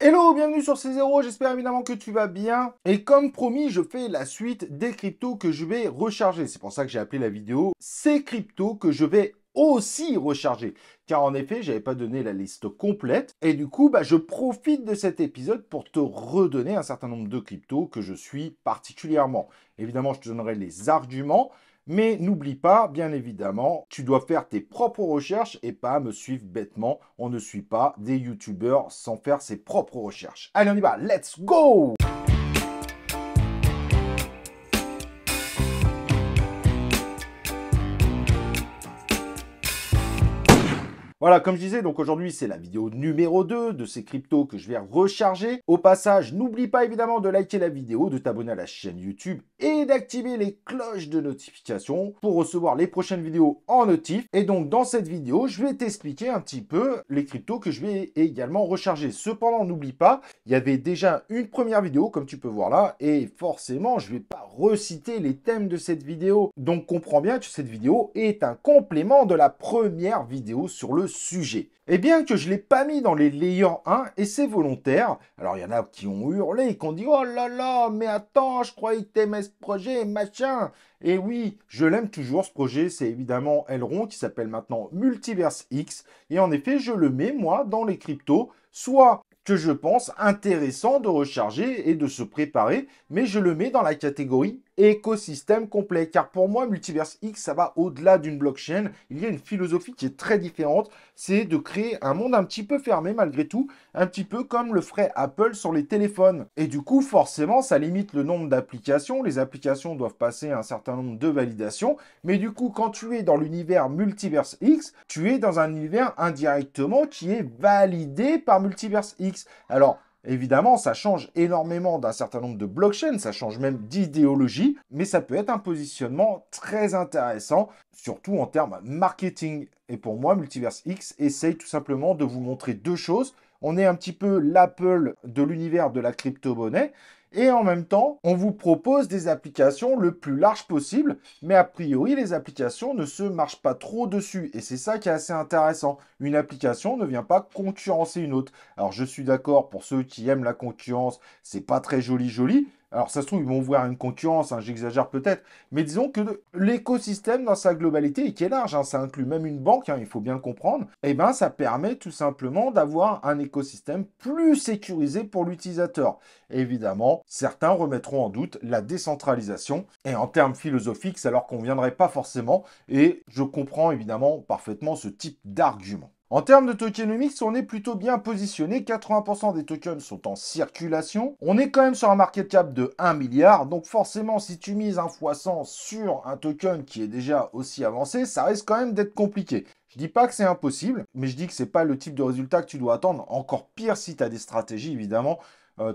Hello, bienvenue sur C0, j'espère évidemment que tu vas bien. Et comme promis, je fais la suite des cryptos que je vais recharger. C'est pour ça que j'ai appelé la vidéo « Ces cryptos que je vais aussi recharger ». Car en effet, je n'avais pas donné la liste complète. Et du coup, je profite de cet épisode pour te redonner un certain nombre de cryptos que je suis particulièrement. Évidemment, je te donnerai les arguments. Mais n'oublie pas, bien évidemment, tu dois faire tes propres recherches et pas me suivre bêtement. On ne suit pas des youtubeurs sans faire ses propres recherches. Allez, on y va, let's go! Voilà, comme je disais, donc aujourd'hui, c'est la vidéo numéro 2 de ces cryptos que je vais recharger. Au passage, n'oublie pas évidemment de liker la vidéo, de t'abonner à la chaîne YouTube et d'activer les cloches de notification pour recevoir les prochaines vidéos en notif. Et donc, dans cette vidéo, je vais t'expliquer un petit peu les cryptos que je vais également recharger. Cependant, n'oublie pas, il y avait déjà une première vidéo, comme tu peux voir là, et forcément, je ne vais pas reciter les thèmes de cette vidéo. Donc, comprends bien que cette vidéo est un complément de la première vidéo sur le sujet. Et bien que je ne l'ai pas mis dans les layers 1, et c'est volontaire, alors il y en a qui ont hurlé, qui ont dit « Oh là là, mais attends, je croyais que t'aimais ce projet, machin !» Et oui, je l'aime toujours ce projet, c'est évidemment Elrond qui s'appelle maintenant Multiverse X, et en effet, je le mets moi dans les cryptos, soit que je pense intéressant de recharger et de se préparer, mais je le mets dans la catégorie écosystème complet, car pour moi, Multiverse X, ça va au-delà d'une blockchain. Il y a une philosophie qui est très différente, c'est de créer un monde un petit peu fermé malgré tout, un petit peu comme le ferait Apple sur les téléphones. Et du coup, forcément, ça limite le nombre d'applications. Les applications doivent passer un certain nombre de validations, mais du coup, quand tu es dans l'univers Multiverse X, tu es dans un univers indirectement qui est validé par Multiverse X. Alors, évidemment, ça change énormément d'un certain nombre de blockchains, ça change même d'idéologie, mais ça peut être un positionnement très intéressant, surtout en termes marketing. Et pour moi, Multiverse X essaye tout simplement de vous montrer deux choses. On est un petit peu l'Apple de l'univers de la crypto-monnaie, et en même temps, on vous propose des applications le plus large possible, mais a priori, les applications ne se marchent pas trop dessus. Et c'est ça qui est assez intéressant. Une application ne vient pas concurrencer une autre. Alors, je suis d'accord, pour ceux qui aiment la concurrence, c'est pas très joli. Alors, ça se trouve, ils vont voir une concurrence, hein, j'exagère peut-être, mais disons que l'écosystème dans sa globalité, et qui est large, hein, ça inclut même une banque, hein, il faut bien le comprendre, et ben ça permet tout simplement d'avoir un écosystème plus sécurisé pour l'utilisateur. Évidemment, certains remettront en doute la décentralisation, et en termes philosophiques, ça leur conviendrait pas forcément, et je comprends évidemment parfaitement ce type d'argument. En termes de tokenomics, on est plutôt bien positionné. 80% des tokens sont en circulation. On est quand même sur un market cap de 1 milliard. Donc forcément, si tu mises un fois 100 sur un token qui est déjà aussi avancé, ça risque quand même d'être compliqué. Je dis pas que c'est impossible, mais je dis que c'est pas le type de résultat que tu dois attendre. Encore pire si tu as des stratégies, évidemment.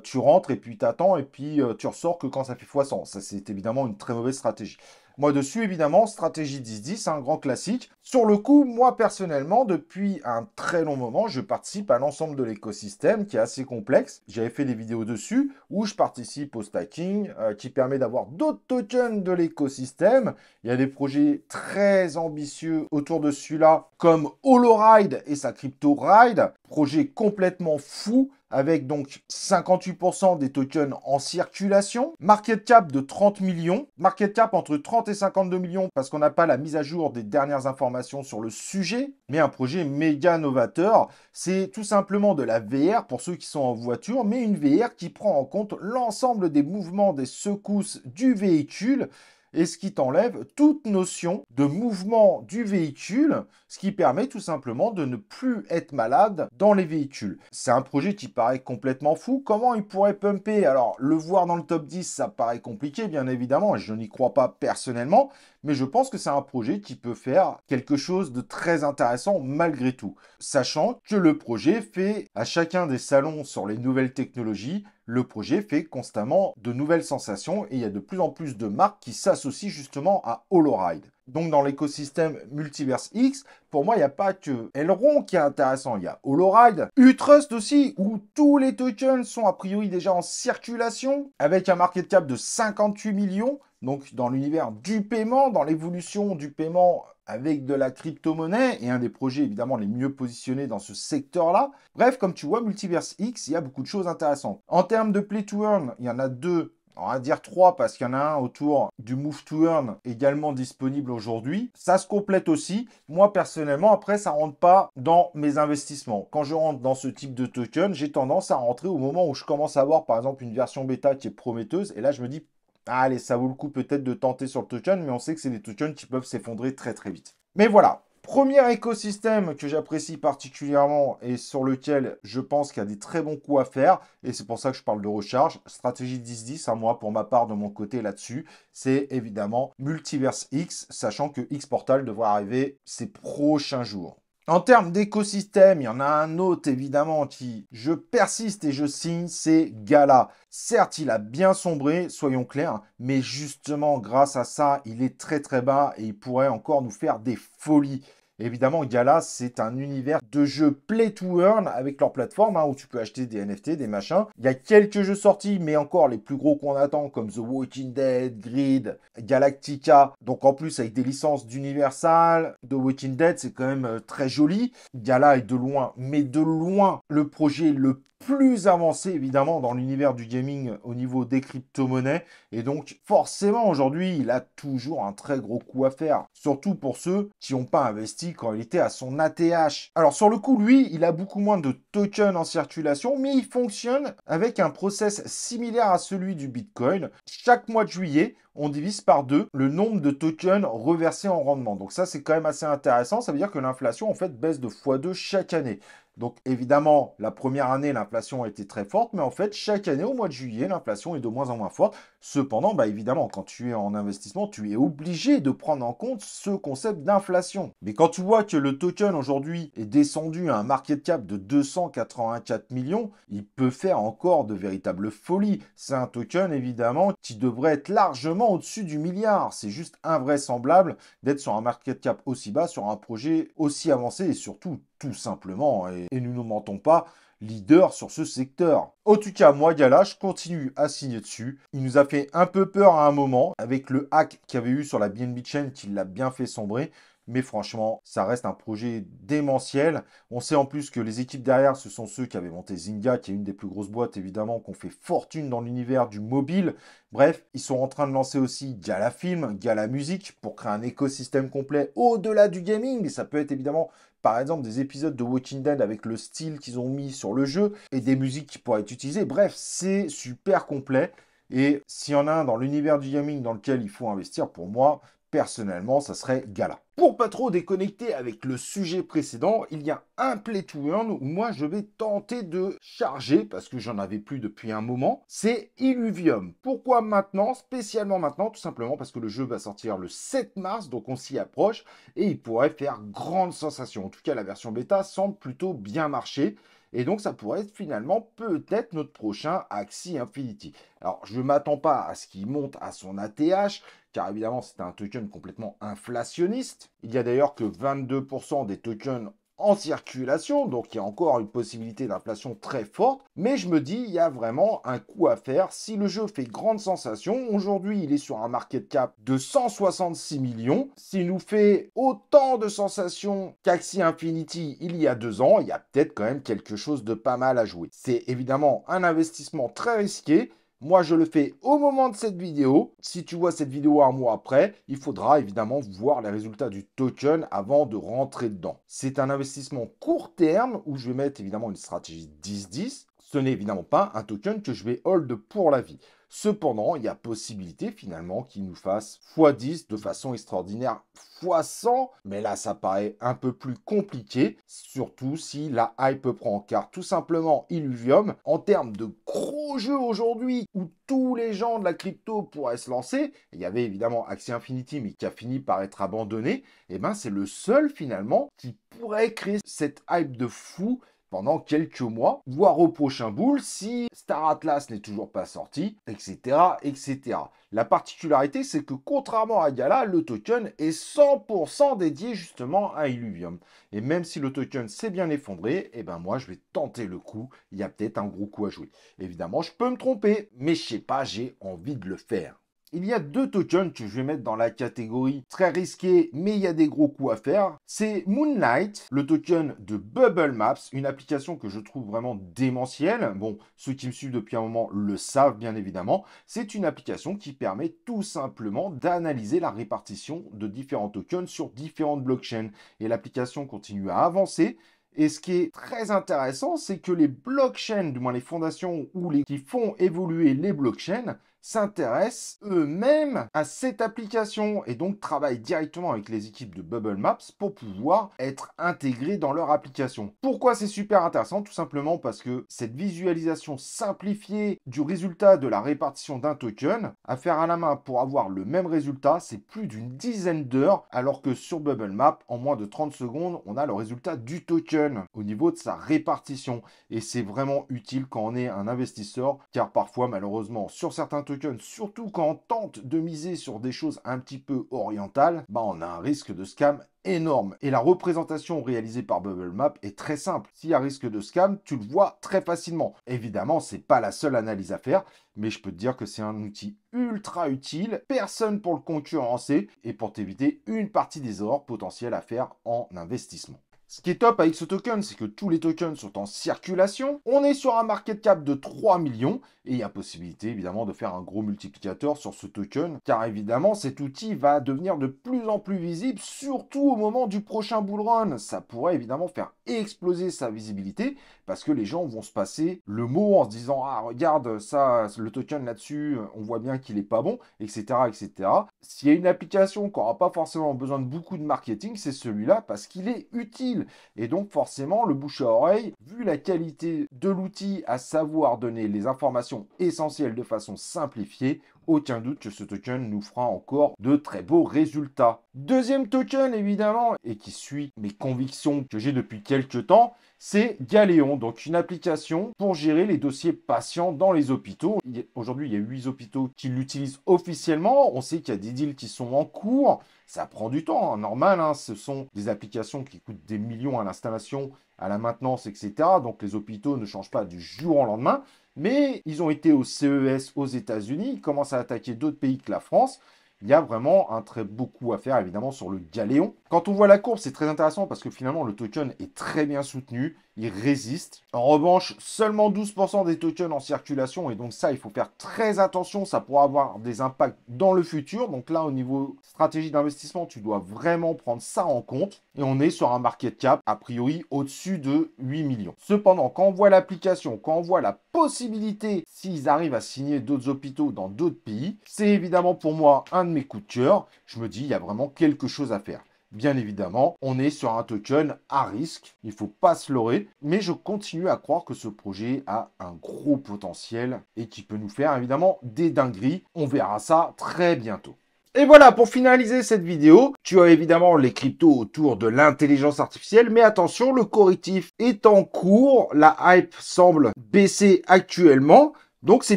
Tu rentres et puis tu attends et puis tu ressors que quand ça fait x100. Ça, c'est évidemment une très mauvaise stratégie. Moi dessus, évidemment, stratégie 10-10, un grand classique. Sur le coup, moi personnellement, depuis un très long moment, je participe à l'ensemble de l'écosystème qui est assez complexe. J'avais fait des vidéos dessus où je participe au stacking qui permet d'avoir d'autres tokens de l'écosystème. Il y a des projets très ambitieux autour de celui-là comme HoloRide et sa crypto Ride, projet complètement fou avec donc 58% des tokens en circulation, market cap de 30 millions, market cap entre 30 et 52 millions parce qu'on n'a pas la mise à jour des dernières informations sur le sujet, mais un projet méga novateur. C'est tout simplement de la VR pour ceux qui sont en voiture, mais une VR qui prend en compte l'ensemble des mouvements, des secousses du véhicule, et ce qui t'enlève toute notion de mouvement du véhicule, ce qui permet tout simplement de ne plus être malade dans les véhicules. C'est un projet qui paraît complètement fou. Comment il pourrait pumper? Alors, le voir dans le top 10, ça paraît compliqué, bien évidemment, et je n'y crois pas personnellement, mais je pense que c'est un projet qui peut faire quelque chose de très intéressant malgré tout. Sachant que le projet fait, à chacun des salons sur les nouvelles technologies, le projet fait constamment de nouvelles sensations et il y a de plus en plus de marques qui s'associent justement à HoloRide. Donc dans l'écosystème Multiverse X, pour moi, il n'y a pas que Elrond qui est intéressant, il y a HoloRide, Utrust aussi, où tous les tokens sont a priori déjà en circulation, avec un market cap de 58 millions, donc dans l'univers du paiement, dans l'évolution du paiement avec de la crypto-monnaie et un des projets évidemment les mieux positionnés dans ce secteur-là. Bref, comme tu vois, Multiverse X, il y a beaucoup de choses intéressantes. En termes de play to earn, il y en a deux. On va dire 3 parce qu'il y en a un autour du Move to Earn également disponible aujourd'hui. Ça se complète aussi. Moi, personnellement, après, ça ne rentre pas dans mes investissements. Quand je rentre dans ce type de token, j'ai tendance à rentrer au moment où je commence à avoir, par exemple, une version bêta qui est prometteuse. Et là, je me dis, allez, ça vaut le coup peut-être de tenter sur le token, mais on sait que c'est des tokens qui peuvent s'effondrer très, très vite. Mais voilà. Premier écosystème que j'apprécie particulièrement et sur lequel je pense qu'il y a des très bons coups à faire, et c'est pour ça que je parle de recharge, stratégie 10-10, à moi pour ma part de mon côté là-dessus, c'est évidemment Multiverse X, sachant que X-Portal devrait arriver ces prochains jours. En termes d'écosystème, il y en a un autre évidemment qui, je persiste et je signe, c'est Gala. Certes, il a bien sombré, soyons clairs, mais justement, grâce à ça, il est très très bas et il pourrait encore nous faire des folies. Évidemment, Gala, c'est un univers de jeux play to earn avec leur plateforme où tu peux acheter des NFT, des machins. Il y a quelques jeux sortis, mais encore les plus gros qu'on attend, comme The Walking Dead, Grid, Galactica. Donc en plus, avec des licences d'Universal, The Walking Dead, c'est quand même très joli. Gala est de loin, mais de loin, le projet le plus avancé évidemment dans l'univers du gaming au niveau des crypto-monnaies et donc forcément aujourd'hui il a toujours un très gros coup à faire, surtout pour ceux qui n'ont pas investi quand il était à son ATH. Alors sur le coup lui il a beaucoup moins de tokens en circulation mais il fonctionne avec un process similaire à celui du Bitcoin. Chaque mois de juillet on divise par 2 le nombre de tokens reversés en rendement. Donc ça c'est quand même assez intéressant, ça veut dire que l'inflation en fait baisse de x2 chaque année. Donc évidemment, la première année, l'inflation a été très forte, mais en fait, chaque année, au mois de juillet, l'inflation est de moins en moins forte. Cependant, évidemment, quand tu es en investissement, tu es obligé de prendre en compte ce concept d'inflation. Mais quand tu vois que le token aujourd'hui est descendu à un market cap de 284 millions, il peut faire encore de véritables folies. C'est un token, évidemment, qui devrait être largement au-dessus du milliard. C'est juste invraisemblable d'être sur un market cap aussi bas, sur un projet aussi avancé et surtout tout simplement, et nous ne mentons pas, leader sur ce secteur. En tout cas, moi, Gala, je continue à signer dessus. Il nous a fait un peu peur à un moment, avec le hack qu'il y avait eu sur la BNB Chain qui l'a bien fait sombrer. Mais franchement, ça reste un projet démentiel. On sait en plus que les équipes derrière, ce sont ceux qui avaient monté Zynga, qui est une des plus grosses boîtes, évidemment, qui ont fait fortune dans l'univers du mobile. Bref, ils sont en train de lancer aussi Gala Film, Gala Musique, pour créer un écosystème complet au-delà du gaming. Et ça peut être évidemment par exemple des épisodes de Walking Dead avec le style qu'ils ont mis sur le jeu et des musiques qui pourraient être utilisées. Bref, c'est super complet. Et s'il y en a un dans l'univers du gaming dans lequel il faut investir, pour moi, personnellement, ça serait Gala. Pour pas trop déconnecter avec le sujet précédent, il y a un play to earn où moi je vais tenter de charger, parce que j'en avais plus depuis un moment, c'est Illuvium. Pourquoi maintenant? Spécialement maintenant, tout simplement parce que le jeu va sortir le 7 mars, donc on s'y approche, et il pourrait faire grande sensation. En tout cas, la version bêta semble plutôt bien marcher. Et donc, ça pourrait être finalement peut-être notre prochain Axie Infinity. Alors, je ne m'attends pas à ce qu'il monte à son ATH, car évidemment, c'est un token complètement inflationniste. Il y a d'ailleurs que 22% des tokens en circulation, donc il y a encore une possibilité d'inflation très forte, mais je me dis, il y a vraiment un coup à faire. Si le jeu fait grande sensation, aujourd'hui il est sur un market cap de 166 millions, s'il nous fait autant de sensations qu'Axie Infinity il y a 2 ans, il y a peut-être quand même quelque chose de pas mal à jouer. C'est évidemment un investissement très risqué. Moi, je le fais au moment de cette vidéo. Si tu vois cette vidéo un mois après, il faudra évidemment voir les résultats du token avant de rentrer dedans. C'est un investissement court terme où je vais mettre évidemment une stratégie 10-10. Ce n'est évidemment pas un token que je vais hold pour la vie. Cependant, il y a possibilité finalement qu'il nous fasse x10 de façon extraordinaire, x100, mais là ça paraît un peu plus compliqué, surtout si la hype prend, car tout simplement Illuvium, en termes de gros jeux aujourd'hui où tous les gens de la crypto pourraient se lancer, il y avait évidemment Axie Infinity mais qui a fini par être abandonné, et ben c'est le seul finalement qui pourrait créer cette hype de fou pendant quelques mois, voire au prochain bull si Star Atlas n'est toujours pas sorti, etc., etc. La particularité, c'est que contrairement à Gala, le token est 100% dédié justement à Illuvium. Et même si le token s'est bien effondré, eh ben moi je vais tenter le coup, il y a peut-être un gros coup à jouer. Évidemment, je peux me tromper, mais je sais pas, j'ai envie de le faire. il y a deux tokens que je vais mettre dans la catégorie très risqué, mais il y a des gros coups à faire. C'est Moonlight, le token de Bubble Maps, une application que je trouve vraiment démentielle. Bon, ceux qui me suivent depuis un moment le savent bien évidemment. C'est une application qui permet tout simplement d'analyser la répartition de différents tokens sur différentes blockchains. Et l'application continue à avancer. Et ce qui est très intéressant, c'est que les blockchains, du moins les fondations ou les qui font évoluer les blockchains, s'intéressent eux-mêmes à cette application et donc travaillent directement avec les équipes de Bubble Maps pour pouvoir être intégrés dans leur application. Pourquoi c'est super intéressant? Tout simplement parce que cette visualisation simplifiée du résultat de la répartition d'un token, à faire à la main pour avoir le même résultat, c'est plus d'une dizaine d'heures, alors que sur Bubble Map, en moins de 30 secondes, on a le résultat du token au niveau de sa répartition. Et c'est vraiment utile quand on est un investisseur, car parfois, malheureusement, sur certains tokens, surtout quand on tente de miser sur des choses un petit peu orientales, on a un risque de scam énorme. Et la représentation réalisée par Bubble Map est très simple. S'il y a risque de scam, tu le vois très facilement. Évidemment, c'est pas la seule analyse à faire, mais je peux te dire que c'est un outil ultra utile, personne pour le concurrencer et pour t'éviter une partie des erreurs potentielles à faire en investissement. Ce qui est top avec ce token, c'est que tous les tokens sont en circulation. On est sur un market cap de 3 millions et il y a possibilité évidemment de faire un gros multiplicateur sur ce token car évidemment cet outil va devenir de plus en plus visible, surtout au moment du prochain bull run. Ça pourrait évidemment faire exploser sa visibilité parce que les gens vont se passer le mot en se disant ah regarde ça, le token là-dessus, on voit bien qu'il est pas bon, etc. etc. S'il y a une application qui n'aura pas forcément besoin de beaucoup de marketing, c'est celui-là parce qu'il est utile. Et donc forcément, le bouche à oreille, vu la qualité de l'outil à savoir donner les informations essentielles de façon simplifiée, aucun doute que ce token nous fera encore de très beaux résultats. Deuxième token, évidemment, et qui suit mes convictions que j'ai depuis quelques temps, c'est Galéon, donc une application pour gérer les dossiers patients dans les hôpitaux. Aujourd'hui, il y a 8 hôpitaux qui l'utilisent officiellement. On sait qu'il y a des deals qui sont en cours. Ça prend du temps, normal. Ce sont des applications qui coûtent des millions à l'installation, à la maintenance, etc. Donc les hôpitaux ne changent pas du jour au lendemain. Mais ils ont été au CES aux États-Unis. Ils commencent à attaquer d'autres pays que la France. Il y a vraiment un très beau coup à faire, évidemment, sur le Galéon. Quand on voit la courbe, c'est très intéressant parce que finalement, le token est très bien soutenu. Il résiste. En revanche, seulement 12% des tokens en circulation. Et donc ça, il faut faire très attention. Ça pourra avoir des impacts dans le futur. Donc là, au niveau stratégie d'investissement, tu dois vraiment prendre ça en compte. Et on est sur un market cap, a priori, au-dessus de 8 millions. Cependant, quand on voit l'application, quand on voit la possibilité, s'ils arrivent à signer d'autres hôpitaux dans d'autres pays, c'est évidemment pour moi un de mes coups de cœur. Je me dis, il y a vraiment quelque chose à faire. Bien évidemment, on est sur un token à risque, il ne faut pas se leurrer, mais je continue à croire que ce projet a un gros potentiel et qui peut nous faire évidemment des dingueries. On verra ça très bientôt. Et voilà, pour finaliser cette vidéo, tu as évidemment les cryptos autour de l'intelligence artificielle, mais attention, le correctif est en cours, la hype semble baisser actuellement, donc c'est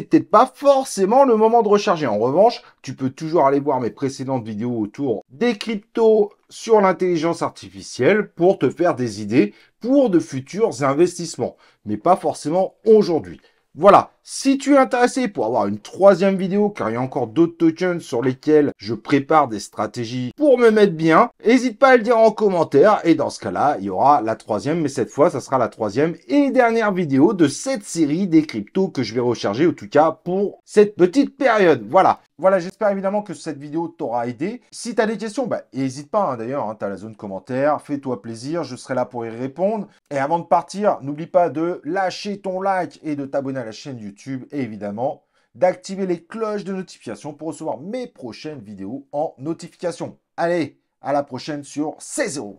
peut-être pas forcément le moment de recharger. En revanche, tu peux toujours aller voir mes précédentes vidéos autour des cryptos sur l'intelligence artificielle pour te faire des idées pour de futurs investissements, mais pas forcément aujourd'hui. Voilà, si tu es intéressé pour avoir une troisième vidéo, car il y a encore d'autres tokens sur lesquels je prépare des stratégies pour me mettre bien, n'hésite pas à le dire en commentaire, et dans ce cas-là, il y aura la troisième, mais cette fois, ça sera la troisième et dernière vidéo de cette série des cryptos que je vais recharger, en tout cas pour cette petite période. Voilà, j'espère évidemment que cette vidéo t'aura aidé. Si tu as des questions, n'hésite pas, d'ailleurs, tu as la zone commentaire, fais-toi plaisir, je serai là pour y répondre. Et avant de partir, n'oublie pas de lâcher ton like et de t'abonner à la chaîne YouTube et évidemment d'activer les cloches de notification pour recevoir mes prochaines vidéos en notification. Allez, à la prochaine sur C0.